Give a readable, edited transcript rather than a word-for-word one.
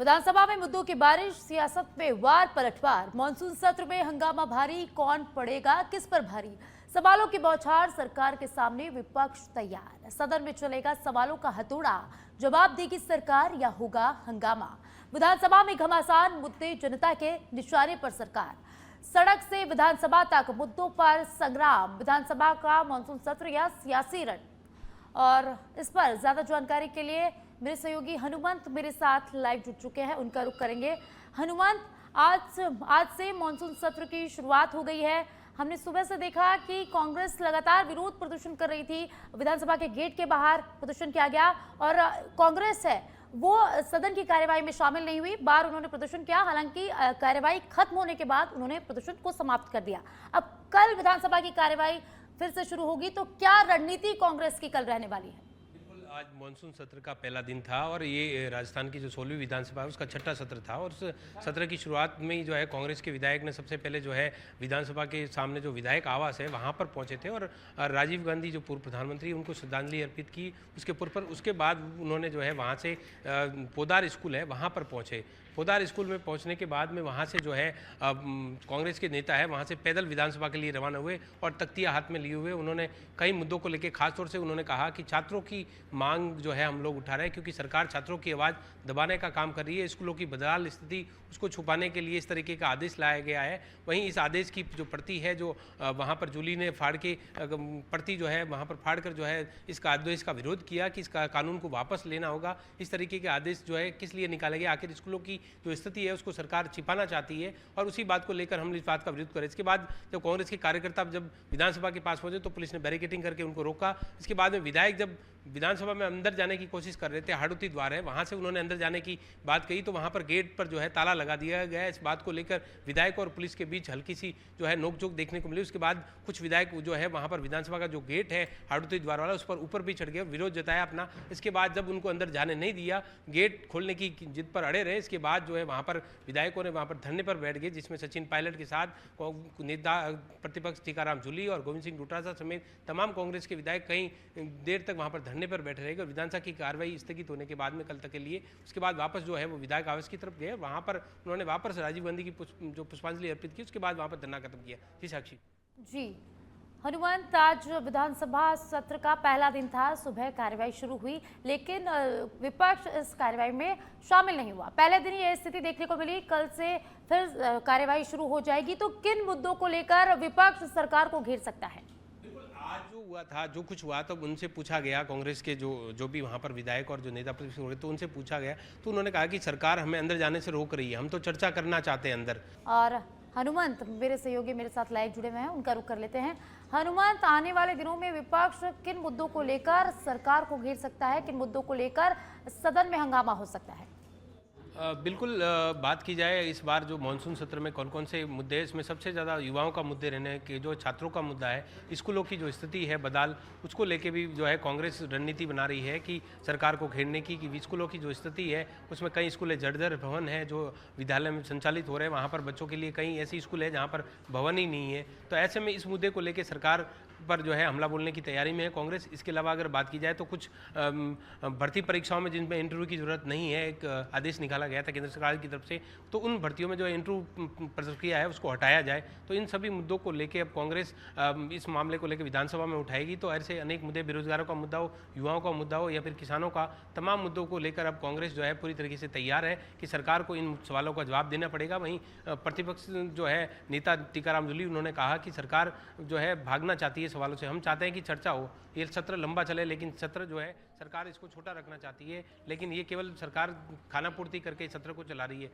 विधानसभा में मुद्दों की बारिश, सियासत में वार पलटवार। मानसून सत्र में हंगामा भारी, कौन पड़ेगा किस पर भारी? सवालों की बौछार, सरकार के सामने विपक्ष तैयार। सदन में चलेगा सवालों का हथौड़ा, जवाब देगी सरकार या होगा हंगामा? विधानसभा में घमासान, मुद्दे जनता के निशाने पर सरकार। सड़क से विधानसभा तक मुद्दों पर संग्राम। विधानसभा का मानसून सत्र या सियासी रण? और इस पर ज्यादा जानकारी के लिए मेरे सहयोगी हनुमंत मेरे साथ लाइव जुड़ चुके हैं, उनका रुख करेंगे। हनुमंत, आज से मानसून सत्र की शुरुआत हो गई है। हमने सुबह से देखा कि कांग्रेस लगातार विरोध प्रदर्शन कर रही थी, विधानसभा के गेट के बाहर प्रदर्शन किया गया और कांग्रेस है वो सदन की कार्यवाही में शामिल नहीं हुई। बाहर उन्होंने प्रदर्शन किया, हालांकि कार्यवाही खत्म होने के बाद उन्होंने प्रदर्शन को समाप्त कर दिया। अब कल विधानसभा की कार्यवाही फिर से शुरू होगी, तो क्या रणनीति कांग्रेस की कल रहने वाली है? आज मानसून सत्र का पहला दिन था और ये राजस्थान की जो 16वीं विधानसभा है उसका छठा सत्र था। और उस सत्र की शुरुआत में ही जो है कांग्रेस के विधायक ने सबसे पहले जो है विधानसभा के सामने जो विधायक आवास है वहाँ पर पहुँचे थे और राजीव गांधी जो पूर्व प्रधानमंत्री उनको श्रद्धांजलि अर्पित की। उसके बाद उन्होंने जो है वहाँ से पोदार स्कूल है वहाँ पर पहुँचे। पोदार स्कूल में पहुंचने के बाद में वहाँ से जो है कांग्रेस के नेता है वहाँ से पैदल विधानसभा के लिए रवाना हुए और तख्तियाँ हाथ में लिए हुए उन्होंने कई मुद्दों को लेकर खासतौर से उन्होंने कहा कि छात्रों की मांग जो है हम लोग उठा रहे हैं क्योंकि सरकार छात्रों की आवाज़ दबाने का काम कर रही है। स्कूलों की बदहाल स्थिति उसको छुपाने के लिए इस तरीके का आदेश लाया गया है। वहीं इस आदेश की जो प्रति है जो वहाँ पर जूली ने फाड़ के प्रति जो है वहाँ पर फाड़ कर जो है इसका आदेश का विरोध किया कि इसका कानून को वापस लेना होगा। इस तरीके के आदेश जो है किस लिए निकाले गए, आखिर स्कूलों की जो स्थिति है उसको सरकार छिपाना चाहती है और उसी बात को लेकर हम इस बात का विरोध करें। इसके बाद जब कांग्रेस के कार्यकर्ता जब विधानसभा के पास पहुंचे तो पुलिस ने बैरिकेडिंग करके उनको रोका। इसके बाद में विधायक जब विधानसभा में अंदर जाने की कोशिश कर रहे थे, हाड़ौती द्वार है वहां से उन्होंने अंदर जाने की बात कही तो वहां पर गेट पर जो है ताला लगा दिया गया। इस बात को लेकर विधायक और पुलिस के बीच हल्की सी जो है नोकझोंक देखने को मिली। उसके बाद कुछ विधायक जो है वहां पर विधानसभा का जो गेट है हाड़ौती द्वार वाला उस पर ऊपर भी चढ़ गए, विरोध जताया अपना। इसके बाद जब उनको अंदर जाने नहीं दिया, गेट खोलने की जिद पर अड़े रहे। इसके बाद जो है वहां पर विधायकों ने वहां पर धरने पर बैठ गए, जिसमें सचिन पायलट के साथ नेता प्रतिपक्ष टीकाराम जूली और गोविंद सिंह डोटासरा समेत तमाम कांग्रेस के विधायक कई देर तक वहां पर धरने पर बैठे रहेंगे। विधानसभा की कार्रवाई स्थगित होने के बाद में कल तक के लिए उसके बाद वापस जो है वो विधायक आवास की तरफ गए। वहां पर उन्होंने वापस राजीव गांधी की जो पुष्पांजलि अर्पित की, उसके बाद वहां पर धरना खत्म किया। जी साक्षी। जी हनुमंत, आज विधानसभा सत्र का पहला दिन था, सुबह कार्यवाही शुरू हुई लेकिन विपक्ष इस कार्यवाही में शामिल नहीं हुआ। पहले दिन ये स्थिति देखने को मिली, कल से फिर कार्यवाही शुरू हो जाएगी। तो किन मुद्दों को लेकर विपक्ष सरकार को घेर सकता है? आज जो हुआ था, जो कुछ हुआ तो उनसे पूछा गया, कांग्रेस के जो भी वहाँ पर विधायक और जो नेता प्रतिपक्ष हो रहे तो उनसे पूछा गया तो उन्होंने कहा कि सरकार हमें अंदर जाने से रोक रही है, हम तो चर्चा करना चाहते हैं अंदर। और हनुमंत मेरे सहयोगी मेरे साथ लाइव जुड़े हुए हैं, उनका रुख कर लेते हैं। हनुमंत, आने वाले दिनों में विपक्ष किन मुद्दों को लेकर सरकार को घेर सकता है, किन मुद्दों को लेकर सदन में हंगामा हो सकता है? बिल्कुल बात की जाए इस बार जो मानसून सत्र में कौन कौन से मुद्दे हैं, इसमें सबसे ज़्यादा युवाओं का मुद्दे रहने के, जो छात्रों का मुद्दा है, स्कूलों की जो स्थिति है बदहाल, उसको लेके भी जो है कांग्रेस रणनीति बना रही है कि सरकार को घेरने की। कि स्कूलों की जो स्थिति है उसमें कई स्कूल जर्जर भवन है जो विद्यालय में संचालित हो रहे हैं, वहाँ पर बच्चों के लिए कई ऐसी स्कूल है जहाँ पर भवन ही नहीं है। तो ऐसे में इस मुद्दे को लेकर सरकार पर जो है हमला बोलने की तैयारी में है कांग्रेस। इसके अलावा अगर बात की जाए तो कुछ भर्ती परीक्षाओं में जिनमें इंटरव्यू की जरूरत नहीं है, एक आदेश निकाला गया था केंद्र सरकार की तरफ से, तो उन भर्तियों में जो इंटरव्यू प्रक्रिया है उसको हटाया जाए। तो इन सभी मुद्दों को लेकर अब कांग्रेस इस मामले को लेकर विधानसभा में उठाएगी। तो ऐसे अनेक मुद्दे, बेरोजगारों का मुद्दा हो, युवाओं का मुद्दा हो या फिर किसानों का, तमाम मुद्दों को लेकर अब कांग्रेस जो है पूरी तरीके से तैयार है कि सरकार को इन सवालों का जवाब देना पड़ेगा। वहीं प्रतिपक्ष जो है नेता टीकाराम जूली, उन्होंने कहा कि सरकार जो है भागना चाहती है सवालों से। हम चाहते हैं कि चर्चा हो, ये सत्र लंबा चले, लेकिन सत्र जो है सरकार इसको छोटा रखना चाहती है, लेकिन ये केवल सरकार खाना पूर्ति करके सत्र को चला रही है।